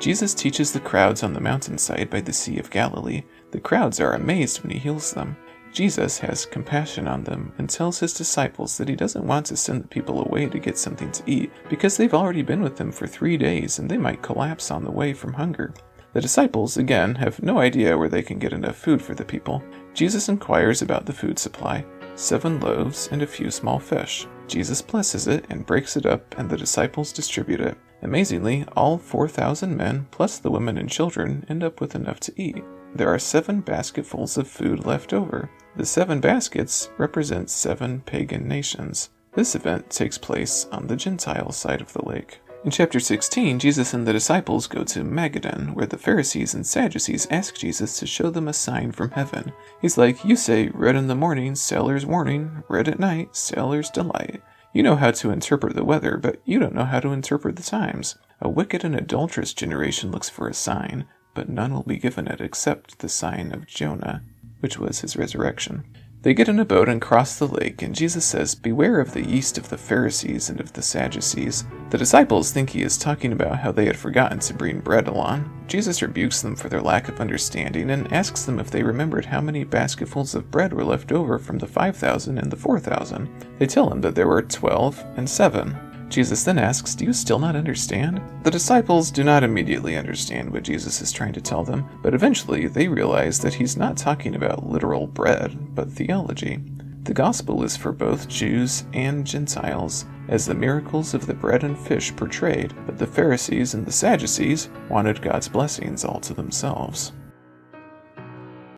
Jesus teaches the crowds on the mountainside by the Sea of Galilee. The crowds are amazed when he heals them. Jesus has compassion on them and tells his disciples that he doesn't want to send the people away to get something to eat because they've already been with him for 3 days and they might collapse on the way from hunger. The disciples, again, have no idea where they can get enough food for the people. Jesus inquires about the food supply: 7 loaves and a few small fish. Jesus blesses it and breaks it up, and the disciples distribute it. Amazingly, all 4,000 men, plus the women and children, end up with enough to eat. There are 7 basketfuls of food left over. The 7 baskets represent 7 pagan nations. This event takes place on the Gentile side of the lake. In chapter 16, Jesus and the disciples go to Magadan, where the Pharisees and Sadducees ask Jesus to show them a sign from heaven. He's like, "You say, red in the morning, sailor's warning, red at night, sailor's delight. You know how to interpret the weather, but you don't know how to interpret the times. A wicked and adulterous generation looks for a sign, but none will be given it except the sign of Jonah," which was his resurrection. They get in a boat and cross the lake, and Jesus says, "Beware of the yeast of the Pharisees and of the Sadducees." The disciples think he is talking about how they had forgotten to bring bread along. Jesus rebukes them for their lack of understanding and asks them if they remembered how many basketfuls of bread were left over from the 5,000 and the 4,000. They tell him that there were 12 and 7. Jesus then asks, "Do you still not understand?" The disciples do not immediately understand what Jesus is trying to tell them, but eventually they realize that he's not talking about literal bread, but theology. The gospel is for both Jews and Gentiles, as the miracles of the bread and fish portrayed, but the Pharisees and the Sadducees wanted God's blessings all to themselves.